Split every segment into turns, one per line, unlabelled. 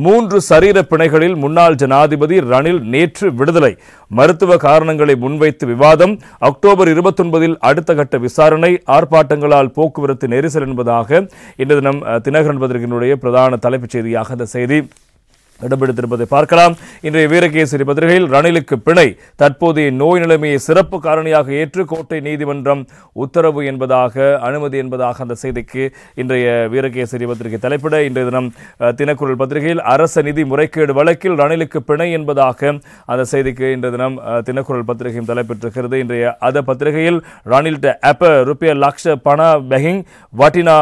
3 சரீர பிணைகளில் முன்னாள் ஜனாதிபதி ரணில் நேற்று விடுதலை. மருத்துவ காரணங்களை முன்வைத்து விவாதம். அக்டோபர் 29 அடுத்த கட்ட விசாரணை. ஆர்ப்பாட்டங்களால் போக்குவரத்து நெரிசல் என்பதாக இன்று தினம் தினகரன் பத்திரிகையினுடைய பிரதான தலைப்புச் செய்தியாக இந்த செய்தி இடம்பெடுத்திருப்பதை பார்க்கலாம். இன்றைய வீரகேசரி பத்திரிகையில் ரணிலுக்கு பிணை, தற்போதைய நோய் நிலைமையை சிறப்பு காரணியாக ஏற்று கோட்டை நீதிமன்றம் உத்தரவு என்பதாக, அனுமதி என்பதாக அந்த செய்திக்கு இன்றைய வீரகேசரி பத்திரிகை தலைப்பிட, இன்றைய தினம் தினக்குரல் பத்திரிகையில் அரச நிதி முறைகேடு வழக்கில் ரணிலுக்கு பிணை என்பதாக அந்த செய்திக்கு இன்றைய தினம் தினக்குரல் பத்திரிகையும் தலைப்பெற்றிருக்கிறது. இன்றைய அத பத்திரிகையில் ரணில்ட அப்ப ருப்பிய லக்ஷ பண பெஹிங் வட்டினா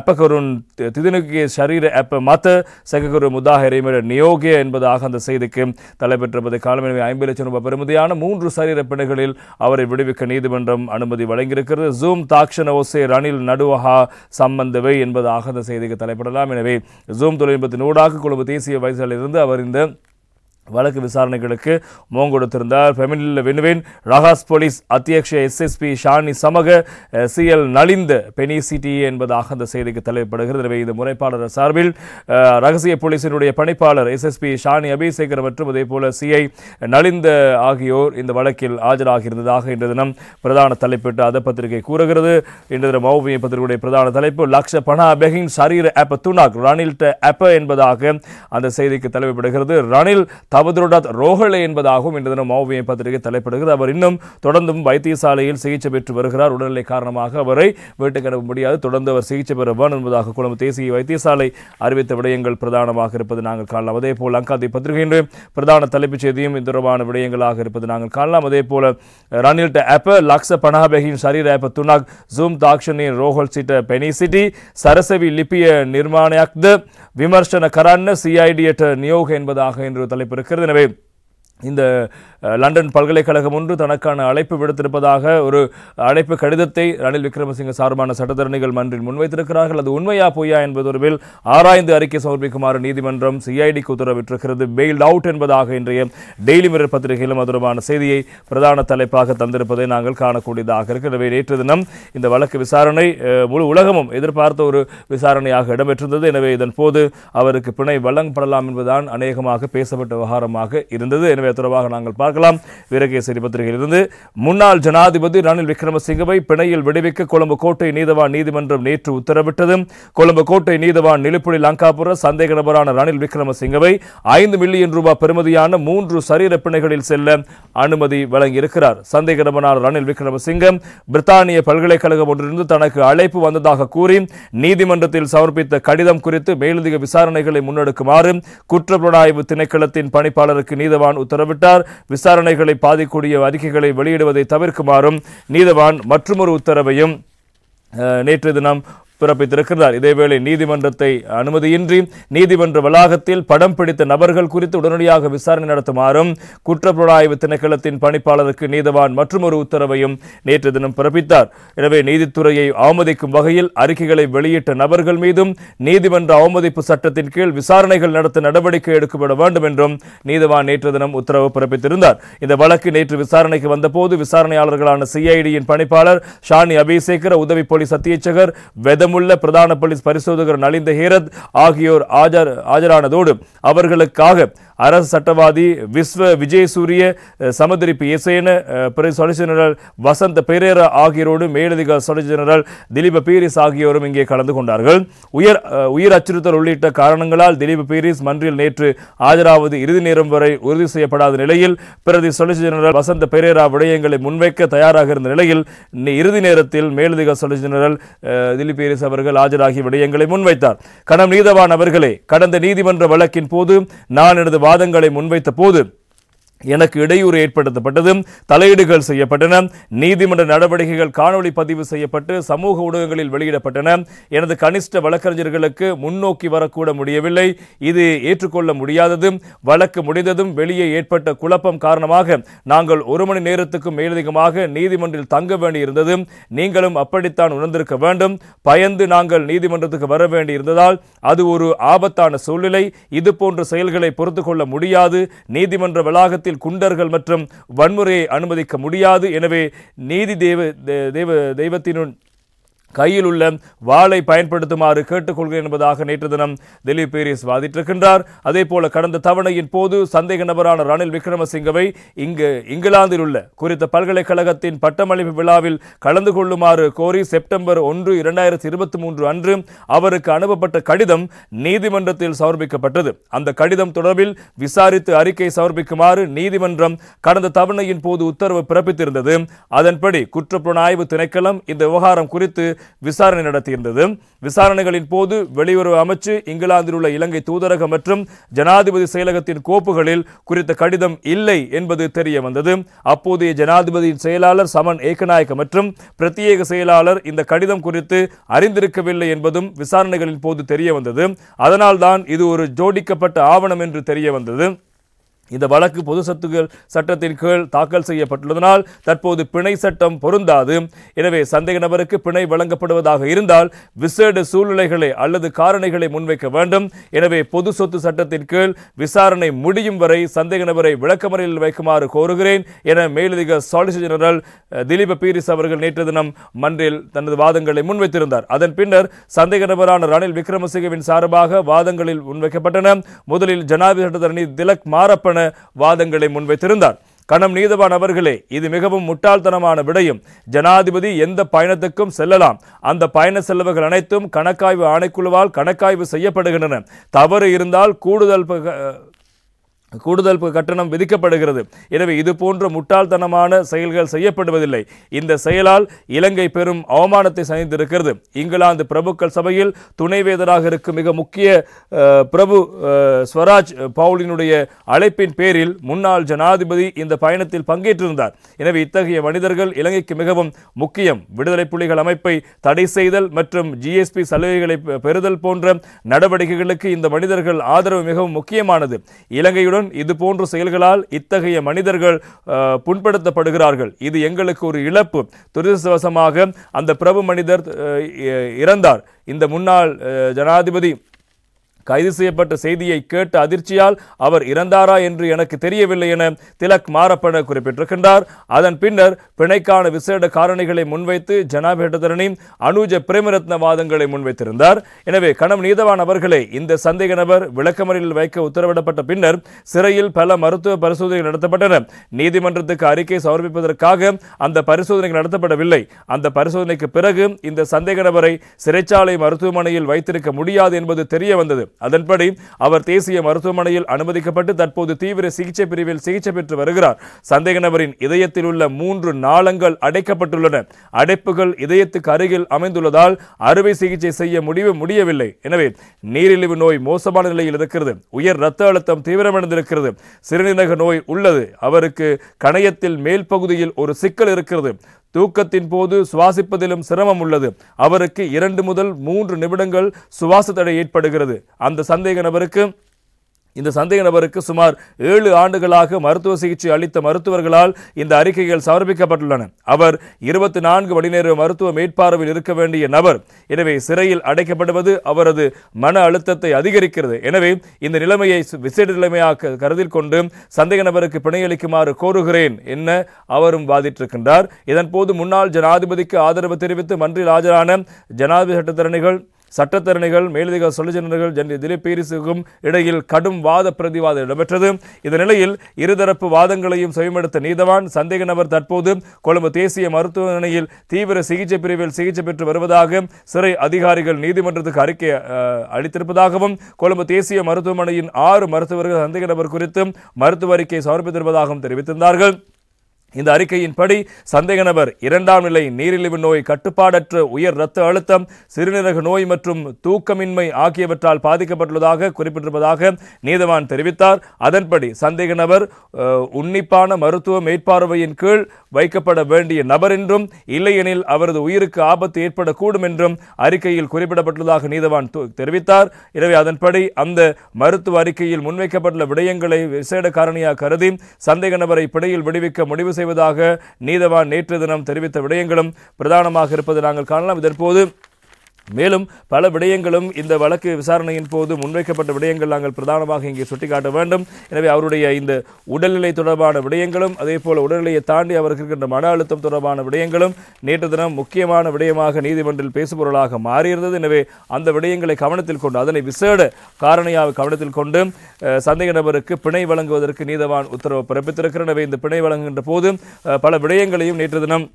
அப்பகருன் திதினுக்கு ஷரீர அப்ப மத சககுரு முதாஹிரிம நியோகிய என்பதாக அந்த செய்திக்கு தலைப்பெற்றிருப்பதை காலம். 50 லட்சம் ரூபாய் பெறுமதியான 3 சரீர பிணைகளில் அவரை விடுவிக்க நீதிமன்றம் அனுமதி வழங்கியிருக்கிறது. ஜூம் தாக்ஷன ஓசே ரணில் நடுவஹா சம்பந்தவை என்பதாக அந்த செய்திக்கு தலைப்படலாம். எனவே ஜூம் தொழில்நுட்பத்தின் ஊடாக கொழும்பு தேசிய வைத்தியசாலையிலிருந்து அவர் இந்த வழக்கு விசாரணைகளுக்கு மோங் கொடுத்திருந்தார். ஃபெமினில் வெனுவின் ரஹாஸ் போலீஸ் அத்தியக்ஷ SSP ஷானி சமக CL நலிந்த பெனிசிடி என்பதாக அந்த செய்திக்கு தலைப்படுகிறது. எனவே இந்த முறைப்பாளர் சார்பில் ரகசிய போலீசினுடைய பணிப்பாளர் SSP ஷானி அபிசேகர் மற்றும் அதே போல CI நலிந்த ஆகியோர் இந்த வழக்கில் ஆஜராகியிருந்ததாக இன்று தினம் பிரதான தலைப்பிட்டு அத பத்திரிகை கூறுகிறது. இன்று தினம் மௌவிய பத்திரிகையுடைய பிரதான தலைப்பு லக்ஷ பணா பெஹின் ஷரீர அப்ப துனாக் ரணில்ட அப்ப என்பதாக அந்த செய்திக்கு தலைப்படுகிறது. ரணில் தவதுருடாத் ரோஹலே என்பதாகவும் இன்று தினம் மௌவிய பத்திரிகை தலைப்படுகிறது. அவர் இன்னும் தொடர்ந்தும் வைத்தியசாலையில் சிகிச்சை பெற்று வருகிறார். உடல்நிலை காரணமாக அவரை வீட்டுக்கு அனுப்ப முடியாது, தொடர்ந்து அவர் சிகிச்சை பெற வேண்டும் என்பதாக கொழும்பு தேசிய வைத்தியசாலை அறிவித்த விடயங்கள் பிரதானமாக இருப்பது நாங்கள் காணலாம். அதே போல் லங்காதி பத்திரிகையின் பிரதான தலைப்புச் செய்தியும் இந்த தொடர்பான விடயங்களாக இருப்பது நாங்கள் காணலாம். அதே போல ரணில்ட அப்ப லக்ஷ பனாபெஹின் ஷரீர அப்ப துனாக் ஜூம் தாக்ஷனின் ரோஹல் சிட்ட பெனிசிட்டி சரசவி லிபிய நிர்மாணயக்த விமர்சன கரான CIDයට நியோக என்பதாக என்று தலைப்பு இருக்கிறது. எனவே இந்த லண்டன் பல்கலைக்கழகம் ஒன்று தனக்கான அழைப்பு விடுத்திருப்பதாக ஒரு அழைப்பு கடிதத்தை ரணில் விக்ரமசிங்க சார்பான சட்டத்தரணிகள் மன்றில் முன்வைத்திருக்கிறார்கள். அது உண்மையா பொய்யா என்பது தொடர்பில் ஆராய்ந்து அறிக்கை சமர்ப்பிக்குமாறு நீதிமன்றம் CIDக்கு உத்தரவிட்டிருக்கிறது. பெயில் அவுட் என்பதாக இன்றைய டெய்லி மிரர் பத்திரிகையிலும் அது தொடர்பான செய்தியை பிரதான தலைப்பாக தந்திருப்பதை நாங்கள் காணக்கூடியதாக இருக்கிறது. நேற்று தினம் இந்த வழக்கு விசாரணை முழு உலகமும் எதிர்பார்த்த ஒரு விசாரணையாக இடம்பெற்றிருந்தது. எனவே இதன் போது அவருக்கு பிணை வழங்கப்படலாம் என்பதுதான் அநேகமாக பேசப்பட்ட விவகாரமாக இருந்தது. எனவே தொடர்பாக நாங்கள் பார்க்கலாம். வீரகேசரி பத்திரிகையிலிருந்து முன்னாள் ஜனாதிபதி ரணில் விக்ரமசிங்கவை பிணையில் விடுவிக்க கொழும்பு கோட்டை நீதவான் நீதிமன்றம் நேற்று உத்தரவிட்டது. கொழும்பு கோட்டை நீதவான் நிலுப்புடி லங்காபுர சந்தேக நபரான ரணில் விக்ரமசிங்கவை 5 மில்லியன் ரூபாய் பெறுமதியான 3 சரீர பிணைகளில் செல்ல அனுமதி வழங்கியிருக்கிறார். சந்தேக நபரான ரணில் விக்ரமசிங்கம் பிரித்தானிய பல்கலைக்கழகம் ஒன்றிலிருந்து தனக்கு அழைப்பு வந்ததாக கூறி நீதிமன்றத்தில் சமர்ப்பித்த கடிதம் குறித்து மேலதிக விசாரணைகளை முன்னெடுக்குமாறு குற்றப்புலனாய்வு திணைக்களத்தின் பணிப்பாளருக்கு நீதவான் உத்தரவிட்டார். விசாரணைகளை பாதிக்கூடிய அறிக்கைகளை வெளியிடுவதை தவிர்க்குமாறும் நீதவான் மற்றொரு உத்தரவையும் நேற்று தினம் பிறப்பித்திருக்கிறார். இதேவேளை நீதிமன்றத்தை அனுமதியின்றி நீதிமன்ற வளாகத்தில் படம் பிடித்த நபர்கள் குறித்து உடனடியாக விசாரணை நடத்துமாறும் குற்றப்புலனாய்வு திணைக்களத்தின் பணிப்பாளருக்கு நீதவான் மற்றொரு உத்தரவையும் நேற்று தினம் பிறப்பித்தார். எனவே நீதித்துறையை அவமதிக்கும் வகையில் அறிக்கைகளை வெளியிட்ட நபர்கள் மீதும் நீதிமன்ற அவமதிப்பு சட்டத்தின் கீழ் விசாரணைகள் நடத்த நடவடிக்கை எடுக்கப்பட வேண்டும் என்றும் நீதவான் நேற்று தினம் உத்தரவு பிறப்பித்திருந்தார். இந்த வழக்கு நேற்று விசாரணைக்கு வந்தபோது விசாரணையாளர்களான CIDயின் பணிப்பாளர் ஷானி அபிசேகர், உதவி போலீஸ் அத்தியட்சகர் வெதமுள்ள பிரதான போலீஸ் பரிசோதகர் நலிந்த ஹேரத் ஆகியோர் ஆஜரானதோடு அவர்களுக்காக அரசு சட்டவாதி விஸ்வ விஜயசூரிய, சமுதிரிப்பு இசையன, சொலிசிட்டர் ஜெனரல் வசந்த பெரேரா ஆகியோரோடு மேலதிக சொலிசிட்டர் ஜெனரல் திலீப பீரிஸ் ஆகியோரும் இங்கே கலந்து கொண்டார்கள். உயிர் அச்சுறுத்தல் உள்ளிட்ட காரணங்களால் திலீப பீரிஸ் மன்றில் நேற்று ஆஜராவது இறுதி நேரம் வரை உறுதி செய்யப்படாத நிலையில் பிரதி சொலிசிட்டர் ஜெனரல் வசந்த பெரேரா விடயங்களை முன்வைக்க தயாராக இருந்த நிலையில் இறுதி நேரத்தில் மேலதிக சொலிசிட்டர் ஜெனரல் திலீப் பீரிஸ் அவர்கள் ஆஜராகி விடயங்களை முன்வைத்தார். கனம் நீதவான் அவர்களே, கடந்த நீதிமன்ற வழக்கின் போது நான் எனது வாதங்களை முன்வைத்த போது எனக்கு இடையூறு ஏற்படுத்தப்பட்டது, தலையீடுகள் செய்யப்பட்டன, நீதிமன்ற நடவடிக்கைகள் காணொலி பதிவு செய்யப்பட்டு சமூக ஊடகங்களில் வெளியிடப்பட்டன. எனது கனிஷ்ட வழக்கறிஞர்களுக்கு முன்னோக்கி வரக்கூட முடியவில்லை. இது ஏற்றுக்கொள்ள முடியாதது. வழக்கு முடிந்ததும் வெளியே ஏற்பட்ட குழப்பம் காரணமாக நாங்கள் 1 மணி நேரத்துக்கும் மேலதிகமாக நீதிமன்றில் தங்க வேண்டியிருந்தது. நீங்களும் அப்படித்தான் உணர்ந்திருக்க வேண்டும். பயந்து நாங்கள் நீதிமன்றத்துக்கு வர வேண்டியிருந்ததால் அது ஒரு ஆபத்தான சூழ்நிலை. இது போன்ற செயல்களை பொறுத்துக் கொள்ள முடியாது. நீதிமன்ற வளாகத்தில் குண்டர்கள் மற்றும் வன்முறையை அனுமதிக்க முடியாது. எனவே நீதி தெய்வத்தினுள் கையில் உள்ள வாளை பயன்படுத்துமாறு கேட்டுக்கொள்கிறேன் என்பதாக நேற்று தினம் திலீப் பீரிஸ் வாதிட்டிருக்கின்றார். அதே போல கடந்த தவணையின் போது சந்தேக நபரான ரணில் விக்ரமசிங்கவை இங்கிலாந்தில் உள்ள குறித்த பல்கலைக்கழகத்தின் பட்டமளிப்பு விழாவில் கலந்து கொள்ளுமாறு கோரி செப்டம்பர் 1, 2023 அன்று அவருக்கு அனுப்பப்பட்ட கடிதம் நீதிமன்றத்தில் சமர்ப்பிக்கப்பட்டது. அந்த கடிதம் தொடர்பில் விசாரித்து அறிக்கை சமர்ப்பிக்குமாறு நீதிமன்றம் கடந்த தவணையின் போது உத்தரவு பிறப்பித்திருந்தது. அதன்படி குற்றப்புலனாய்வு திணைக்களம் இந்த விவகாரம் குறித்து விசாரணை நடத்தியிருந்தது. விசாரணைகளின் போது வெளியுறவு அமைச்சு, இங்கிலாந்தில் உள்ள இலங்கை தூதரகம் மற்றும் ஜனாதிபதி செயலகத்தின் கோப்புகளில் குறித்த கடிதம் இல்லை என்பது தெரிய வந்தது. அப்போதைய ஜனாதிபதியின் செயலாளர் சமன் ஏகநாயக்க மற்றும் பிரத்யேக செயலாளர் இந்த கடிதம் குறித்து அறிந்திருக்கவில்லை என்பதும் விசாரணைகளின் போது தெரிய வந்தது. அதனால்தான் இது ஒரு ஜோடிக்கப்பட்ட ஆவணம் என்று தெரிய வந்தது. இந்த வழக்கு பொது சொத்துக்கள் சட்டத்தின் கீழ் தாக்கல் செய்யப்பட்டுள்ளதனால் தற்போது பிணை சட்டம் பொருந்தாது. எனவே சந்தேக நபருக்கு பிணை வழங்கப்படுவதாக இருந்தால் விசேட சூழ்நிலைகளை அல்லது காரணிகளை முன்வைக்க வேண்டும். எனவே பொது சொத்து சட்டத்தின் கீழ் விசாரணை முடியும் வரை சந்தேக நபரை விளக்கமறையில் வைக்குமாறு கோருகிறேன் என மேலதிக சாலிசிட்டர் ஜெனரல் திலீப் பீரிஸ் அவர்கள் நேற்று தினம் மன்றில் தனது வாதங்களை முன்வைத்திருந்தார். அதன் பின்னர் சந்தேக நபரான ரணில் விக்ரமசிங்கவின் சார்பாக வாதங்களில் முன்வைக்கப்பட்டன. முதலில் ஜனாதிபதி சட்டத்தரணி திலக் மாரப்பன வாதங்களை முன்வைத்திருந்தார். கணம் நீதவான் அவர்களே, இது மிகவும் முட்டாள்தனமான விடயம். ஜனாதிபதி எந்த பயணத்துக்கும் செல்லலாம். அந்த பயண செலவுகள் அனைத்தும் கணக்காய்வு ஆணைக்குழுவால் கணக்காய்வு செய்யப்படுகின்றன. தவறு இருந்தால் கூடுதல் கட்டணம் விதிக்கப்படுகிறது. எனவே இது போன்ற முட்டாள்தனமான செயல்கள் செய்யப்படுவதில்லை. இந்த செயலால் இலங்கை பெரும் அவமானத்தை சந்தித்திருக்கிறது. இங்கிலாந்து பிரபுக்கள் சபையில் துணைவேந்தராக இருக்கும் மிக முக்கிய பிரபு ஸ்வராஜ் பவுலினுடைய அழைப்பின் பேரில் முன்னாள் ஜனாதிபதி இந்த பயணத்தில் பங்கேற்றிருந்தார். எனவே இத்தகைய மனிதர்கள் இலங்கைக்கு மிகவும் முக்கியம். விடுதலை புலிகள் அமைப்பை தடை செய்தல் மற்றும் GSP சலுகைகளை பெறுதல் போன்ற நடவடிக்கைகளுக்கு இந்த மனிதர்கள் ஆதரவு மிகவும் முக்கியமானது. இலங்கையுடன் இது போன்ற செயல்களால் இத்தகைய மனிதர்கள் புண்படுத்தப்படுகிறார்கள். இது எங்களுக்கு ஒரு இழப்பு. துரதிர்ஷ்டவசமாக அந்த பிரபு மனிதர் இறந்தார். இந்த முன்னாள் ஜனாதிபதி கைது செய்யப்பட்ட செய்தியை கேட்ட அதிர்ச்சியால் அவர் இறந்தாரா என்று எனக்கு தெரியவில்லை என திலக் மாரப்பன குறிப்பிட்டிருக்கின்றார். அதன் பின்னர் பிணைக்கான விசேட காரணிகளை முன்வைத்து ஜனாதிபதி அனுஜ பிரேமரத்ன வாதங்களை முன்வைத்திருந்தார். எனவே கணம் நீதவான் அவர்களே, இந்த சந்தேக நபர் விளக்கமறையில் வைக்க உத்தரவிடப்பட்ட பின்னர் சிறையில் பல மருத்துவ பரிசோதனைகள் நடத்தப்பட்டன. நீதிமன்றத்துக்கு அறிக்கை சமர்ப்பிப்பதற்காக அந்த பரிசோதனைகள் நடத்தப்படவில்லை. அந்த பரிசோதனைக்கு பிறகு இந்த சந்தேக நபரை சிறைச்சாலை மருத்துவமனையில் வைத்திருக்க முடியாது என்பது தெரிய வந்தது. அதன்படி அவர் தேசிய மருத்துவமனையில் அனுமதிக்கப்பட்டு தற்போது தீவிர சிகிச்சை பிரிவில் சிகிச்சை பெற்று வருகிறார். சந்தேக நபரின் இதயத்தில் உள்ள 3 நாளங்கள் அடைக்கப்பட்டுள்ளன. அடைப்புகள் இதயத்துக்கு அருகில் அமைந்துள்ளதால் அறுவை சிகிச்சை செய்ய முடியவில்லை. எனவே நீரிழிவு நோய் மோசமான நிலையில் இருக்கிறது. உயர் இரத்த அழுத்தம் தீவிரமடைந்திருக்கிறது. சிறுநீரக நோய் உள்ளது. அவருக்கு கணையத்தில் மேல் பகுதியில் ஒரு சிக்கல் இருக்கிறது. தூக்கத்தின் போது சுவாசிப்பதிலும் சிரமம் உள்ளது. அவருக்கு 2 முதல் 3 நிமிடங்கள் சுவாச தடை ஏற்படுகிறது. இந்த சந்தேக நபருக்கு சுமார் 7 ஆண்டுகளாக மருத்துவ சிகிச்சை அளித்த மருத்துவர்களால் இந்த அறிக்கைகள் சமர்ப்பிக்கப்பட்டுள்ளன. அவர் 24 மணி நேர மருத்துவ மேற்பார்வையில் இருக்க வேண்டிய நபர். எனவே சிறையில் அடைக்கப்படுவது அவரது மன அழுத்தத்தை அதிகரிக்கிறது. எனவே இந்த நிலைமையை விசேட நிலைமையாக கருத்தில் கொண்டு சந்தேக நபருக்கு பிணையளிக்குமாறு கோருகிறேன் என அவரும் வாதிட்டிருக்கின்றார். இதன்போது முன்னாள் ஜனாதிபதிக்கு ஆதரவு தெரிவித்து மன்றில் ஆஜரான ஜனாதிபதி சட்டத்தரணிகள் மேலதிக சொலிசிட்டர்கள் ஜெனரல் திலீப் பீரிஸுக்கும் இடையில் கடும் வாத பிரதிவாதம் இடம்பெற்றது. இந்த நிலையில் இருதரப்பு வாதங்களையும் செவிமடுத்த நீதவான் சந்தேக நபர் தற்போது கொழும்பு தேசிய மருத்துவமனையில் தீவிர சிகிச்சை பிரிவில் சிகிச்சை பெற்று வருவதாக சிறை அதிகாரிகள் நீதிமன்றத்துக்கு அறிக்கை அளித்திருப்பதாகவும் கொழும்பு தேசிய மருத்துவமனையின் 6 மருத்துவர்கள் சந்தேக நபர் குறித்து மருத்துவ அறிக்கை சமர்ப்பித்திருப்பதாகவும் தெரிவித்திருந்தார்கள். இந்த அறிக்கையின்படி சந்தேக நபர் 2ஆம் நிலை நீரிழிவு நோய், கட்டுப்பாடற்ற உயர் இரத்த அழுத்தம், சிறுநீரக நோய் மற்றும் தூக்கமின்மை ஆகியவற்றால் பாதிக்கப்பட்டுள்ளதாக குறிப்பிட்டிருப்பதாக நீதவான் தெரிவித்தார். அதன்படி சந்தேக நபர் உன்னிப்பான மருத்துவ மேற்பார்வையின் கீழ் வைக்கப்பட வேண்டிய நபர் என்றும் இல்லையெனில் அவரது உயிருக்கு ஆபத்து ஏற்படக்கூடும் என்றும் அறிக்கையில் குறிப்பிடப்பட்டுள்ளதாக நீதவான் தெரிவித்தார். எனவே அதன்படி அந்த மருத்துவ அறிக்கையில் முன்வைக்கப்பட்டுள்ள விடயங்களை விசேட காரணியாக கருதி சந்தேக நபரை பிணையில் விடுவிக்க முடிவு செய்வதாக நீதவான் நேற்று தினம் தெரிவித்த விடயங்களும் பிரதானமாக இருப்பதை நாங்கள் காணலாம். இதற்போது மேலும் பல விடயங்களும் இந்த வழக்கு விசாரணையின் போது முன்வைக்கப்பட்ட விடயங்கள் நாங்கள் பிரதானமாக இங்கே சுட்டிக்காட்ட வேண்டும். எனவே அவருடைய இந்த உடல்நிலை தொடர்பான விடயங்களும் அதே போல உடல்நிலையை தாண்டி அவருக்கு இருக்கின்ற மன அழுத்தம் தொடர்பான விடயங்களும் நேற்று தினம் முக்கியமான விடயமாக நீதிமன்றில் பேசுபொருளாக மாறியிருந்தது. எனவே அந்த விடயங்களை கவனத்தில் கொண்டு அதனை விசேட காரணியாக கவனத்தில் கொண்டு சந்தேக நபருக்கு பிணை வழங்குவதற்கு நீதவான் உத்தரவு பிறப்பித்திருக்கிறார். எனவே இந்த பிணை வழங்குகின்ற போது பல விடயங்களையும் நேற்று தினம்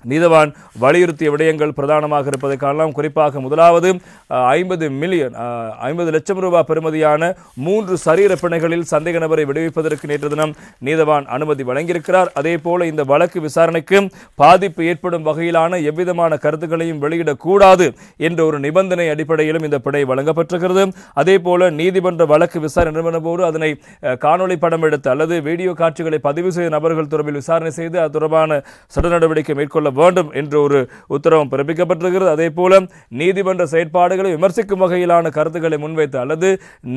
நீதவான் வலியுறுத்திய விடயங்கள் பிரதானமாக இருப்பதை காணலாம். குறிப்பாக முதலாவது 50 லட்சம் ரூபாய் பெறுமதியான 3 சரீர பிணைகளில் சந்தேக நபரை விடுவிப்பதற்கு நேற்று தினம் நீதவான் அனுமதி வழங்கியிருக்கிறார். அதே போல இந்த வழக்கு விசாரணைக்கு பாதிப்பு ஏற்படும் வகையிலான எவ்விதமான கருத்துக்களையும் வெளியிடக்கூடாது என்ற ஒரு நிபந்தனை அடிப்படையிலும் இந்த பிணை வழங்கப்பட்டிருக்கிறது. அதே போல நீதிமன்ற வழக்கு விசாரணை போது அதனை காணொலி படம் எடுத்து அல்லது வீடியோ காட்சிகளை பதிவு செய்த நபர்கள் தொடர்பில் விசாரணை செய்து அது தொடர்பான சட்ட நடவடிக்கை மேற்கொள்ள வேண்டும் என்ற ஒரு உத்தரவும் பிறப்பிக்கப்பட்டிருக்கிறது. அதே போல நீதிமன்ற செயற்பாடுகளை விமர்சிக்கும் வகையிலான கருத்துக்களை முன்வைத்து அல்லது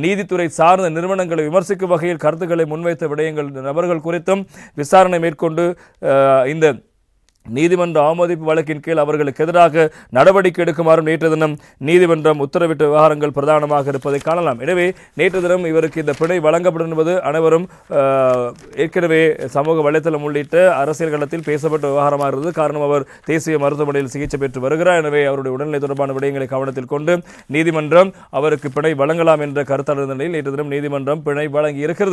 நீதித்துறை சார்ந்த நிறுவனங்களை விமர்சிக்கும் வகையில் கருத்துக்களை முன்வைத்த விடயங்கள் நபர்கள் குறித்தும் விசாரணை மேற்கொண்டு இந்த நீதிமன்ற அவமதிப்பு வழக்கின் கீழ் அவர்களுக்கு எதிராக நடவடிக்கை எடுக்குமாறும் நேற்று தினம் நீதிமன்றம் உத்தரவிட்ட விவகாரங்கள் பிரதானமாக இருப்பதை காணலாம். எனவே நேற்று தினம் இவருக்கு இந்த பிணை வழங்கப்படும் என்பது அனைவரும் ஏற்கனவே சமூக வலைத்தளம் உள்ளிட்ட அரசியல் களத்தில் பேசப்பட்ட விவகாரமாக இருந்தது. காரணம் அவர் தேசிய மருத்துவமனையில் சிகிச்சை பெற்று வருகிறார். எனவே அவருடைய உடல்நிலை தொடர்பான விடயங்களை கவனத்தில் கொண்டு நீதிமன்றம் அவருக்கு பிணை வழங்கலாம் என்ற கருத்தாளர் நிலையில் நேற்று தினம் நீதிமன்றம் பிணை வழங்கி இருக்கிறது.